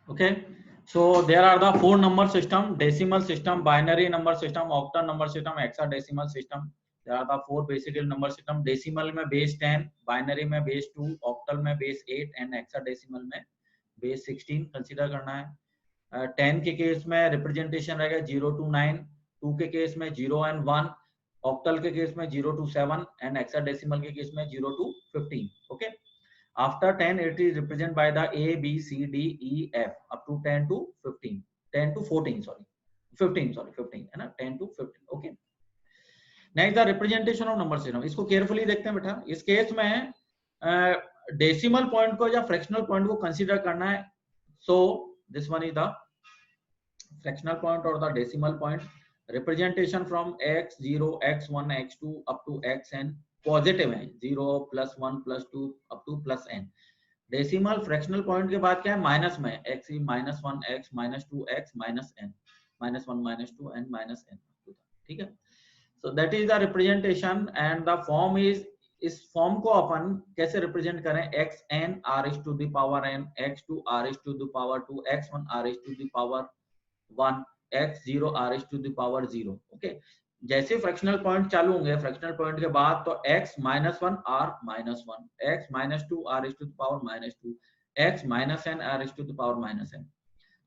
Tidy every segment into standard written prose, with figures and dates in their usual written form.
Okay, so there are the four number system: decimal system, binary number system, octal number system, hexadecimal system. There are the four basic number system. Decimal में base 10, binary में base 2, octal में base 8 and hexadecimal में base 16 consider करना है। 10 के case में representation रहेगा 0 to 9, 2 के केस में 0 and 1, octal के केस में 0 to 7 and hexadecimal के केस में 0 to 15. Okay. After 10, it is represented by the A, B, C, D, E, F up to 10 to 15, 10 to 14, sorry, 15, sorry, 15, है ना, 10 to 15. Okay. Next, the representation of number system. इसको carefully देखते हैं बेटा. इस case में decimal point को या फ्रैक्शनल पॉइंट को कंसीडर करना है. So this one is the fractional point or the decimal point. Representation from x0, x1, x2 up to xn. Positive है 0 + 1 + 2 up to +n. Decimal fractional point के बाद क्या है माइनस में x -1 x -2 x -n -1 -2 n -n. ठीक है. So that is the representation and the form is, इस form को अपन कैसे रिप्रेजेंट करें, xn r⁴ n, x2 r⁴ 2, x1 r⁴ 1, x0 r⁴0. Okay. जैसे फ्रैक्शनल पॉइंट चालू होंगे फ्रैक्शनल पॉइंट के बाद तो x -1 r -1, x -2 r⁴ -2, x -n r⁴ -n.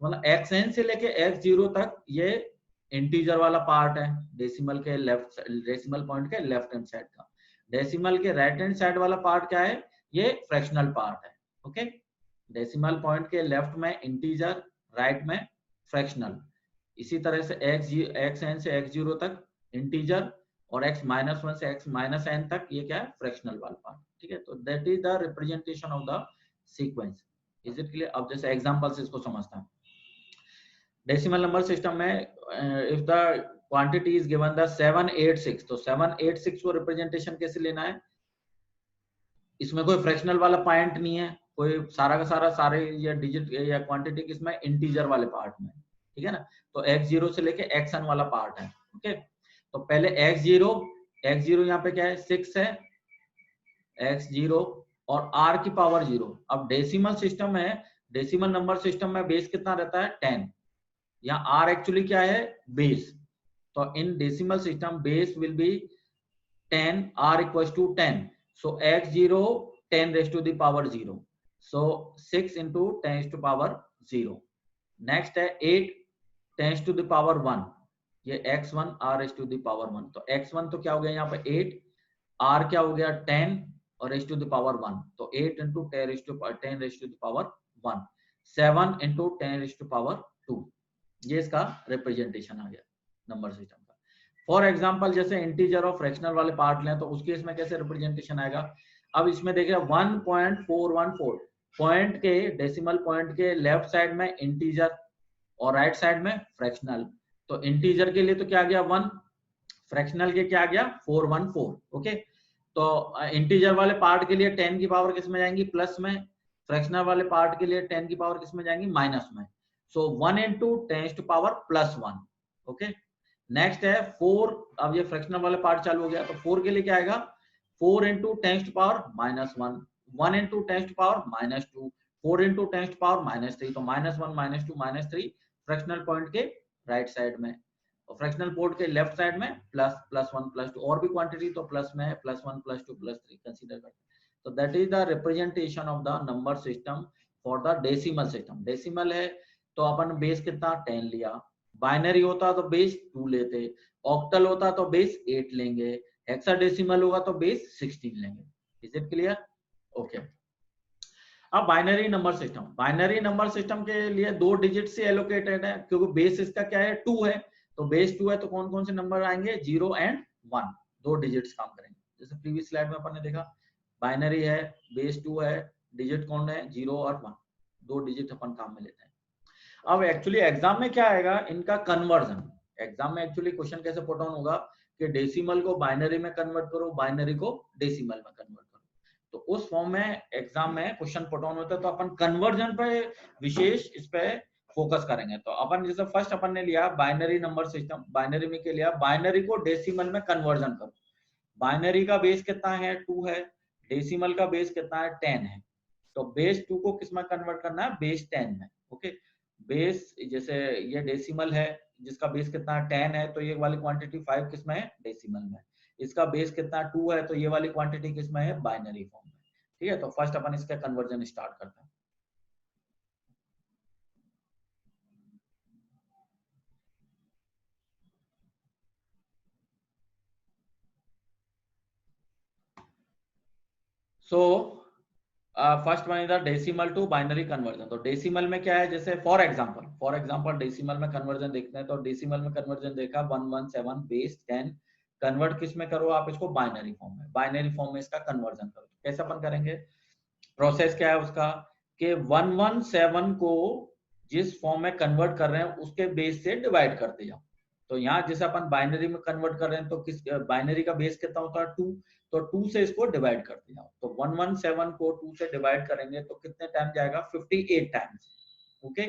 मतलब xn से लेके x0 तक ये इंटीजर वाला पार्ट है डेसिमल के लेफ्ट, डेसिमल पॉइंट के लेफ्ट हैंड साइड का. डेसिमल के राइट हैंड साइड वाला पार्ट क्या है, ये फ्रैक्शनल पार्ट है. ओके. डेसिमल पॉइंट के लेफ्ट में इंटीजर, राइट में फ्रैक्शनल. इसी तरह से xn से x0 तक इंटीजर और x -1 से x -n तक ये क्या है, फ्रैक्शनल वाला पार्ट. ठीक है. तो that is the representation of the sequence. Is it clear? अब जैसे एग्जांपल से इसको समझता है. डेसिमल नंबर सिस्टम में if the quantity is given the 786, तो 786 को रिप्रेजेंटेशन कैसे लेना है, इसमें कोई फ्रैक्शनल वाला पॉइंट नहीं है, कोई सारा का सारा सारे या डिजिट या क्वांटिटी किसमें, इंटीजर वाले पार्ट में. ठीक है ना. तो x0 से लेके xn वाला पार्ट है. ओके. तो पहले x0 यहाँ पे क्या है 6 है, x0 और r की पावर 0. अब डेसिमल सिस्टम में, डेसिमल नंबर सिस्टम में बेस कितना रहता है 10. यहाँ r एक्चुअली क्या है, बेस. तो in decimal system base will be 10, r equals to 10. So x0 10⁻⁴. So 6 into 10⁻⁴. Next है 8 10⁻⁴1. ये x1 r⁴1. तो x1 तो क्या हो गया यहाँ पे 8, r क्या हो गया 10 और h⁴1. तो 8 into 10⁻1, 7 into 10⁻2. ये इसका रिप्रेजेंटेशन आ गया नंबर सिस्टम का. फॉर एग्जांपल जैसे इंटीजर और फ्रैक्शनल वाले पार्ट लें तो उसके इसमें कैसे रिप्रेजेंटेशन आएगा. अब इसमें देखिए 1.414 पॉइंट के, डेसिमल पॉइंट के लेफ्ट साइड में इंटीजर और राइट साइड में फ्रैक्शनल. तो इंटीजर के लिए तो क्या आ गया 1, फ्रैक्शनल के क्या आ गया 414. ओके. तो इंटीजर वाले पार्ट के लिए 10 की पावर किस में जाएंगी, प्लस में. फ्रैक्शनल वाले पार्ट के लिए 10 की पावर किस में जाएंगी, माइनस में. सो 1 into 10⁻+1. ओके. नेक्स्ट है 4. अब ये फ्रैक्शनल वाला पार्ट चालू हो गया तो 4 के लिए क्या आएगा 4 into 10⁻⁻1, 1 into 10⁻⁻2, 4 into 10⁻⁻3. तो -1 -2 -3 फ्रैक्शनल पॉइंट के राइट साइड में, और फ्रैक्शनल पॉइंट के लेफ्ट साइड में +1 +2 और भी क्वांटिटी तो प्लस में है +1 +2 +3 कंसीडर करते हैं. तो that is the representation of the number system for the decimal system. Decimal है तो अपन बेस कितना 10 लिया, बाइनरी होता तो बेस 2 लेते, ऑक्टल होता तो बेस 8 लेंगे, हेक्साडेसिमल होगा तो बेस 16 लेंगे. Is it clear? ओके. अब binary number system. Binary number system के लिए 2 डिजिट से एलोकेटेड है क्योंकि बेस इसका क्या है 2 है. तो बेस 2 है तो कौन कौन से नंबर आएंगे 0 and 1, 2 डिजिट्स काम करेंगे. जैसे प्रीवियस स्लाइड में अपन ने देखा बाइनरी है, बेस 2 है, डिजिट कौन है 0 और 1, 2 डिजिट अपन काम में लेते हैं. अब एक्चुअली एग्जाम में क्या आएगा इनका कन्वर्जन. एग्जाम में एक्चुअली क्वेश्चन कैसे पुट ऑन होगा कि डेसिमल को बाइनरी में कन्वर्ट करो, बाइनरी को डेसिमल में कन्वर्ट करो. तो उस फॉर्म में एग्जाम में क्वेश्चन पुट ऑन होता है. तो अपन कन्वर्जन पे विशेष इस पे फोकस करेंगे. तो अपन जैसे फर्स्ट अपन ने लिया बाइनरी नंबर सिस्टम. बाइनरी में क्या लिया, बाइनरी को डेसिमल में कन्वर्जन करो. बाइनरी का बेस कितना है 2 है, डेसिमल का बेस कितना है 10 है. तो बेस 2 को किस में कन्वर्ट करना है, बेस 10 में. ओके. बेस, जैसे ये डेसिमल है जिसका बेस कितना 10 है, तो ये वाली क्वांटिटी 5 किस में है, डेसिमल में। इसका बेस कितना 2 है, तो ये वाली क्वांटिटी किस में है, बाइनरी फॉर्म में। ठीक है, तो फर्स्ट अपन इसका कन्वर्जन स्टार्ट करते हैं। So first one is the decimal to binary conversion. तो डेसिमल में क्या है, जैसे फॉर एग्जांपल डेसिमल में कन्वर्जन देखते हैं। तो डेसिमल में कन्वर्जन देखा 117 बेस 10, कन्वर्ट किस में करो आप इसको, बाइनरी फॉर्म में। बाइनरी फॉर्म में इसका कन्वर्जन करो, कैसे अपन करेंगे, प्रोसेस क्या है उसका, कि 117 को जिस फॉर्म में कन्वर्ट कर रहे हैं उसके बेस से डिवाइड करते जाओ। तो यहाँ जैसे अपन बाइनरी में कन्वर्ट कर रहे हैं, तो किस बाइनरी का बेस कितना होता है 2, तो 2 से इसको डिवाइड करते जाओ। तो 117 को 2 से डिवाइड करेंगे तो कितने टाइम जाएगा, 58 टाइम्स। ओके,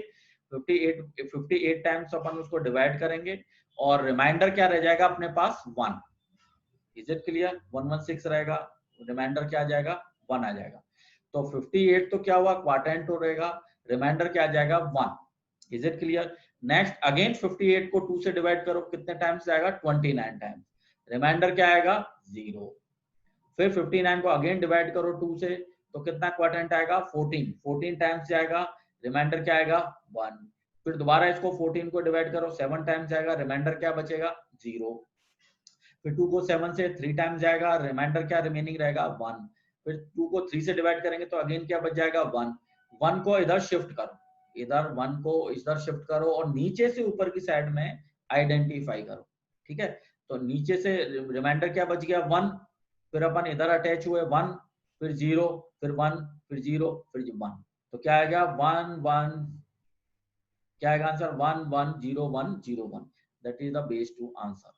58 टाइम्स अपन उसको डिवाइड करेंगे, और रिमाइंडर क्या रह जाएगा अपने पास, 1। इज इट क्लियर, 116 रहेगा, रिमाइंडर क्या आ जाएगा, 1 आ जाएगा। तो 58 तो क्या हुआ, क्वाड्रेंट हो रहेगा, रिमाइंडर क्या आ जाएगा, 1। Is it clear. Next again 58 को 2 से डिवाइड करो, कितने टाइम्स जाएगा, 29 टाइम्स, रिमाइंडर क्या आएगा, 0। फिर 59 को अगेन डिवाइड करो 2 से, तो कितना क्वाड्रेंट आएगा, 14 टाइम्स जाएगा, रिमाइंडर क्या आएगा, 1। फिर दोबारा इसको 14 को डिवाइड करो, 7 टाइम्स जाएगा, रिमाइंडर क्या बचेगा, 0। फिर 2 को 7 से 3 टाइम्स जाएगा, रिमाइंडर क्या रिमेनिंग रहेगा, 1। फिर 2 को 3 से डिवाइड करेंगे तो अगेन क्या बच जाएगा, 1। 1 को इधर शिफ्ट करो, इधर 1 को इधर शिफ्ट करो, और नीचे से ऊपर की साइड में आइडेंटिफाई करो। ठीक है, तो नीचे से रिमाइंडर क्या बच गया, 1। फिर अपन इधर अटैच हुए 1, फिर 0, फिर 1, फिर 0, फिर 1। तो क्या आएगा, 1 1, क्या आएगा answer, 1 1 0 1 0 1। That is the base two answer.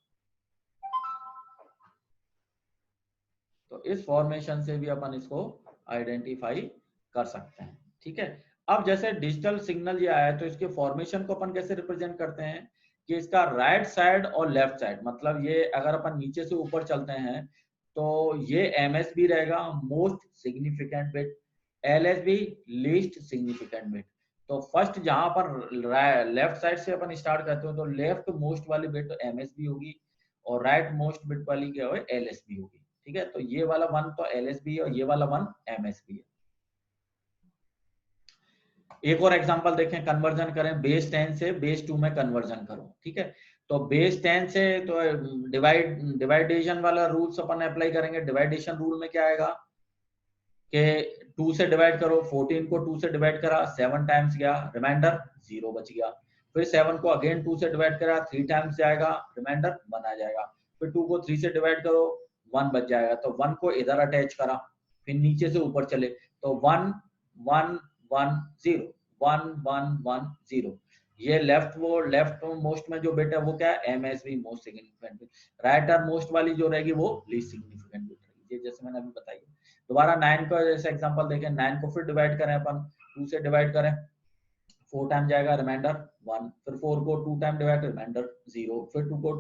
तो इस फॉर्मेशन से भी अपन इसको आइडेंटिफाई कर सकते हैं। ठीक है, अब जैसे डिजिटल सिग्नल ये आया, तो इसके फॉर्मेशन को अपन कैसे रिप्रेजेंट करते हैं, कि इसका राइट साइड और लेफ्ट साइड, मतलब ये अगर अपन नीचे से ऊपर चलते हैं तो ये एमएसबी रहेगा, most significant bit, LSB least significant bit. तो फर्स्ट जहां पर लेफ्ट साइड से अपन स्टार्ट करते हो, तो लेफ्ट मोस्ट वाली बिट एमएसबी होगी, और राइट मोस्ट बिट वाली क्या होगी, एलएसबी होगी। ठीक है, तो ये वाला 1 तो एलएसबी है, और ये वाला 1 एमएसबी है। एक और एग्जांपल देखें, कन्वर्जन करें, बेस 10 से बेस 2 में कन्वर्जन करो। ठीक है, तो बेस 10 से तो डिवाइडेशन वाला रूल्स अपन अप्लाई करेंगे। डिवाइडेशन रूल में क्या आएगा, कि 2 से डिवाइड करो, 14 को 2 से डिवाइड करा, 7 टाइम्स गया, रिमाइंडर 0 बच गया। फिर 7 को अगेन 2 से डिवाइड करा, 3 टाइम्स जाएगा, रिमाइंडर 1 आ जाएगा। फिर 2 को 3 से डिवाइड करो, 1 बच जाएगा, तो 1 को इधर अटैच करा, फिर नीचे से ऊपर चले, तो 1 1 1 0 1 1 1 0। ये लेफ्ट मोस्ट में जो बिट है वो क्या है, MSB, most significant bit. Right most वाली जो रहेगी वो लीस्ट सिग्निफिकेंट बिट रहेगी, जैसे मैंने अभी बताई। दोबारा 9 का जैसे एग्जांपल देखें, 9 को फिर डिवाइड करें अपन, 2 से डिवाइड करें, 4 टाइम जाएगा, रिमाइंडर 1। फिर 4 को 2 टाइम डिवाइड, रिमाइंडर 0। फिर 2 को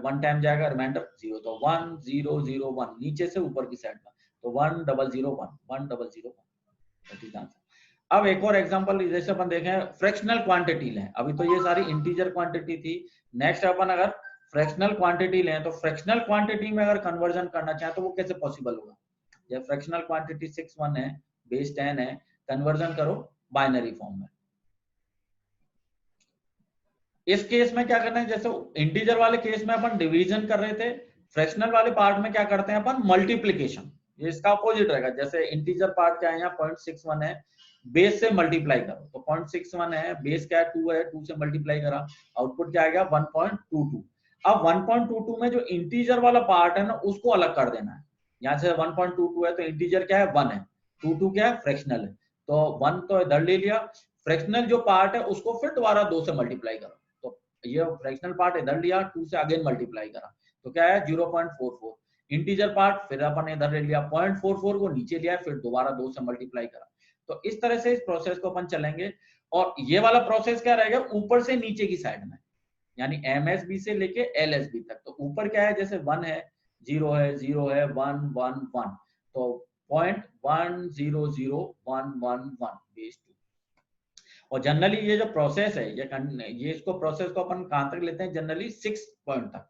1 टाइम जाएगा, रिमाइंडर 0। तो 1 0 0 1 नीचे से ऊपर की साइड में, तो 1 0 0 1 1 0 0 1। अब एक और एग्जांपल जैसे अपन देखें, फ्रैक्शनल क्वांटिटी लें। अभी तो ये सारी इंटीजर क्वांटिटी थी, नेक्स्ट अपन अगर फ्रैक्शनल क्वांटिटी लें, तो फ्रैक्शनल क्वांटिटी में अगर कन्वर्जन करना चाहें तो वो कैसे पॉसिबल होगा। जब फ्रैक्शनल क्वांटिटी 61 है, बेस 10 है, कन्वर्जन करो बाइनरी फॉर्म में। इस केस में क्या करना है, जैसे इंटीजर वाले केस में अपन डिवीजन कर रहे थे, फ्रैक्शनल वाले पार्ट में क्या करते हैं अपन, मल्टीप्लीकेशन। ये इसका अपोजिट रहेगा। जैसे इंटीजर पार्ट क्या है, यहाँ 0.61 है, बेस से मल्टीप्लाई करो, तो 0.61 है, बेस क्या है 2 है, 2 से मल्टीप्लाई करा, आउटपुट क्या आएगा 1.22। अब 1.22 में जो इंटीजर वाला पार्ट है ना, उसको अलग कर देना है। यहाँ से 1.22 है तो इंटीजर क्या है 1 है, 22 क्या है फ्रैक्शनल है, तो 1 तो इधर ले लिया, फ्रैक्शनल जो पार्ट है उसको फिर दोबारा 2 से मल्टीप्लाई करो, तो ये फ्रैक्शनल पार्ट इधर लिया, 2 से अगेन मल्टीप्लाई करा, तो क्या है 0.44। इंटीजर पार्ट फिर अपन इधर ले लिया, 0.44 को नीचे लिया, फिर दोबारा 2 से मल्टीप्लाई करा। तो इस तरह से इस प्रोसेस को अपन चलेंगे। और ये वाला प्रोसेस क्या रहेगा, ऊपर से नीचे की साइड में, यानी एमएसबी से लेके एलएसबी तक। तो ऊपर क्या है, जैसे 1 है, 0 है, 0 है, 1 1 1, तो 0.100 1 1 1 बेस 2। और जनरली ये जो प्रोसेस है ये इसको प्रोसेस को अपन कहां तक लेते हैं जनरली 6 पॉइंट तक,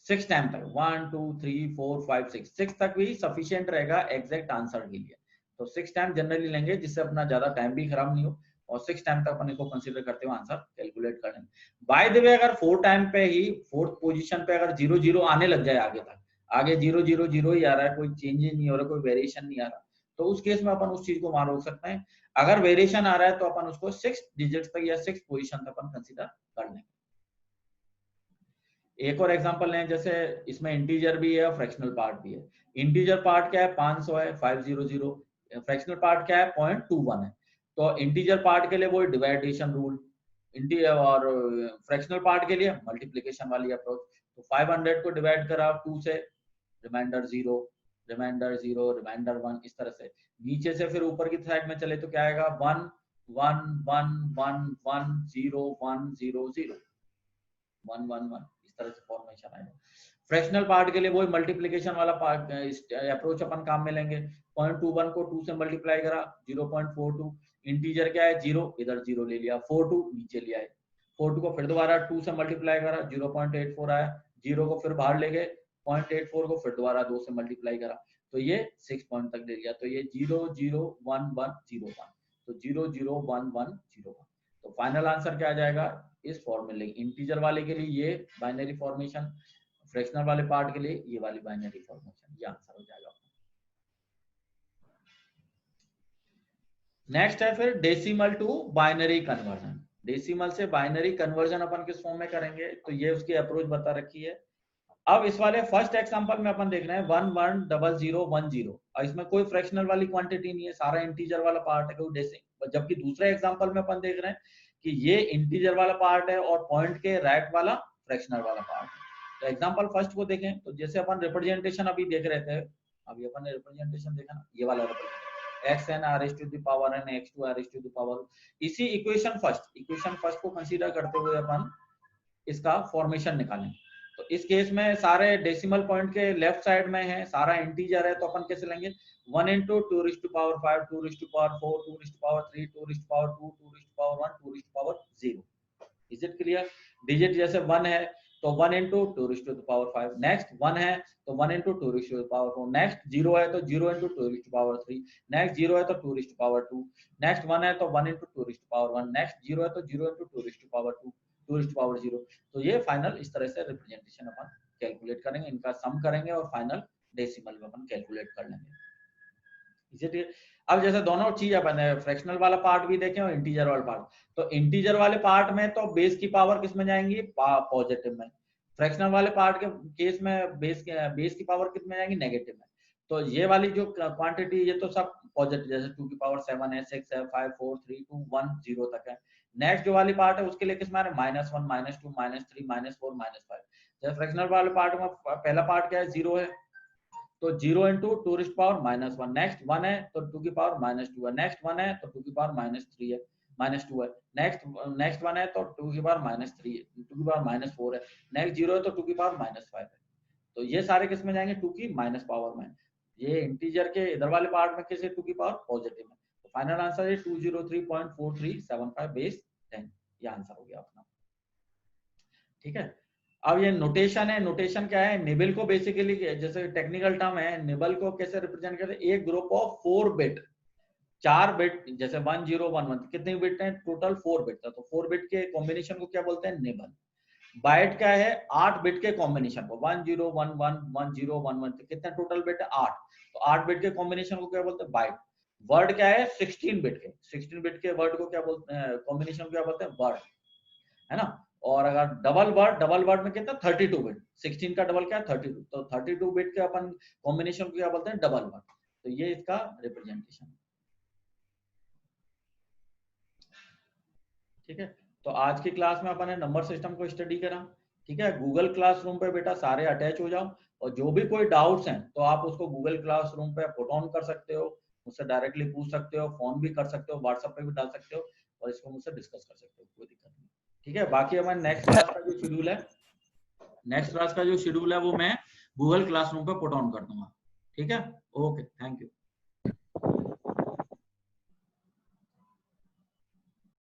6 टाइम तक, 1 2 3 4 5 6 तक भी सफिशिएंट रहेगा एग्जैक्ट आंसर के लिए। तो 6 टाइम जनरली लेंगे जिससे अपना ज्यादा टाइम भी खराब नहीं हो, और 6 टाइम तक अपन इसको कंसीडर करते हुए आंसर कैलकुलेट कर लेंगे। बाय द वे अगर 4 टाइम पे ही 4th पोजीशन पे अगर 0 0 आने लग जाए आगे तक, आगे 0 0 0 ही आ रहा है, कोई चेंज नहीं हो रहा, कोई वेरिएशन नहीं आ रहा, तो उस केस में अपन उस चीज को वहां रोक सकते हैं। अगर वेरिएशन आ रहा है तो अपन उसको 6 डिजिट्स तक या 6 पोजीशन तक अपन कंसीडर कर लेंगे। एक और एग्जांपल लें, जैसे इसमें इंटीजर भी है और फ्रैक्शनल पार्ट भी है। इंटीजर पार्ट क्या है 500 है 500, फ्रैक्शनल पार्ट क्या है 0.21 है। तो इंटीजर पार्ट के लिए वो डिवाइडेशन रूल, और फ्रैक्शनल पार्ट के लिए मल्टीप्लिकेशन वाली अप्रोच। तो 500 को डिवाइड करा 2 से, रिमाइंडर 0, रिमाइंडर 0, रिमाइंडर 1, इस तरह से। नीचे से फिर ऊपर की साइड में चले तो क्या आएगा 1 1 1 1 1 0 1 0 0 1 1 1, इस तरह से फॉर्मेशन आएगा। फ्रैक्शनल पार्ट के लिए वही मल्टीप्लिकेशन वाला पार्ट अप्रोच अपन काम में लेंगे। 0.21 को 2 से मल्टीप्लाई करा 0.42, इंटीजर क्या है 0, इधर 0 ले लिया, 42 नीचे लिया है, 42 को फिर दोबारा 2 से मल्टीप्लाई करा 0.84 आया, 0 को फिर बाहर ले गए, 0.84 को फिर दोबारा 2 से मल्टीप्लाई करा, तो ये 6 पॉइंट तक ले लिया। तो ये 0 0 1 1 0 1, तो 0 0 1 1 0 1। तो फाइनल आंसर क्या आ जाएगा इस फॉर्मूले, इंटीजर वाले के लिए ये बाइनरी फॉर्मेशन, फ्रैक्शनल वाले पार्ट के लिए ये वाली बाइनरी फॉर्मेशन, ये आंसर हो जाएगा। नेक्स्ट है फिर decimal to binary conversion. Decimal से बाइनरी कन्वर्जन अपन किस फॉर्म में करेंगे, तो ये उसकी अप्रोच बता रखी है। अब इस वाले फर्स्ट एग्जांपल में अपन देख रहे हैं 1 1 0 0 1 0, और इसमें कोई फ्रैक्शनल वाली क्वांटिटी नहीं है, सारा इंटीजर वाला पार्ट है, कोई डेसिमल। जबकि दूसरे एग्जांपल में अपन देख रहे हैं कि ये इंटीजर वाला पार्ट है और पॉइंट के राइट वाला फ्रैक्शनल वाला पार्ट है। तो एग्जांपल फर्स्ट को देखें, तो जैसे अपन रिप्रेजेंटेशन अभी देख रहे थे, अभी अपन ने रिप्रेजेंटेशन देखा ना, ये वाला x n r to the power n x 2 r to the power, इसी इक्वेशन फर्स्ट को कंसीडर करते हुए अपन इसका फॉर्मेशन निकालें। तो इस केस में सारे डेसिमल पॉइंट के लेफ्ट साइड में है, सारा इंटीजर है, तो अपन कैसे लेंगे 1 into 2 raised to power 5 2 raised to power 4 2 raised to power 3 2 raised to power 2 2 raised to power 1 2 raised to power 0। Is it clear? Digit जैसे 1 है तो 1 into 2 raised to the power 5, next 1 है तो 1 into 2 raised to the power 4, next 0 है तो 0 into 2 raised to power 3, next 0 है तो 2 raised to power 2, next 1 है तो 1 into 2 raised to power 1, next 0 है तो 0 into 2 raised to power 2 2 raised to power 0। तो ये फाइनल इस तरह से रिप्रेजेंटेशन अपन कैलकुलेट करेंगे, इनका सम करेंगे और फाइनल डेसिमल में अपन कैलकुलेट कर लेंगे। अब जैसे दोनों चीज अपन फ्रैक्शनल वाला पार्ट भी देखें और इंटीजर वाला पार्ट, तो इंटीजर वाले पार्ट में तो बेस की पावर किस में जाएंगी पॉजिटिव में, फ्रैक्शनल वाले पार्ट के केस में बेस की पावर किस में जाएंगी नेगेटिव में। तो ये वाली जो क्वांटिटी ये तो सब पॉजिटिव, जैसे 2 की पावर 7 है 6 है 5 4 3 2 1 0 तक है। नेक्स्ट जो वाली पार्ट है उसके लिए किस में -1 -2 -3 -4 -5। जैसे फ्रैक्शनल वाले पार्ट में पहला पार्ट क्या है 0 है, तो 0 into 2 raised to power -1, next 1 है तो 2 की पावर -2 है, नेक्स्ट 1 है तो 2 की पावर -3 है -2 है, नेक्स्ट 1 है तो 2 की पावर -3 है, 2 की पावर -4 है, नेक्स्ट 0 है तो 2 की पावर -5 है। तो ये सारे किस में जाएंगे 2 की माइनस पावर में। ये इंटीजर के इधर वाले पार्ट में किसे 2 की पावर पॉजिटिव में। तो फाइनल आंसर है 203.4375 बेस 10, ये आंसर हो गया अपना। ठीक है, अब ये नोटेशन है, नोटेशन क्या है, निबल को बेसिकली जैसे टेक्निकल टर्म है, निबल को कैसे रिप्रेजेंट करते हैं, एक ग्रुप ऑफ 4 बिट, 4 बिट, जैसे 1 0 1 1 कितने बिट हैं टोटल 4 बिट था, तो 4 बिट के कॉम्बिनेशन को क्या बोलते हैं निबल। बाइट क्या है 8 बिट के कॉम्बिनेशन को, 1 0 1 1 1 0 1 1, कितने टोटल बिट है 8, तो 8 बिट के कॉम्बिनेशन को क्या बोलते हैं बाइट। वर्ड क्या है 16 बिट के, 16 बिट के वर्ड को क्या बोलते हैं कॉम्बिनेशन को क्या बोलते हैं वर्ड, है ना। और अगर डबल वर्ड में कितना 32 बिट, 16 का डबल क्या है 32, तो 32 बिट के अपन कॉम्बिनेशन को क्या बोलते हैं डबल वर्ड। तो ये इसका रिप्रेजेंटेशन है। ठीक है, तो आज की क्लास में अपन ने नंबर सिस्टम को स्टडी करा। ठीक है, गूगल क्लासरूम पे बेटा सारे अटैच हो जाओ, और जो भी कोई डाउट्स हैं तो आप उसको गूगल क्लासरूम पे पुट ऑन कर सकते हो, मुझसे डायरेक्टली पूछ सकते हो, फोन भी कर सकते हो, व्हाट्सएप पे भी डाल सकते हो, और इसको मुझसे डिस्कस कर सकते हो, कोई दिक्कत नहीं। ठीक है, बाकी हमारे नेक्स्ट क्लास का जो शेड्यूल है वो मैं गूगल क्लासरूम पे पुट ऑन कर दूंगा। ठीक है, ओके, थैंक यू।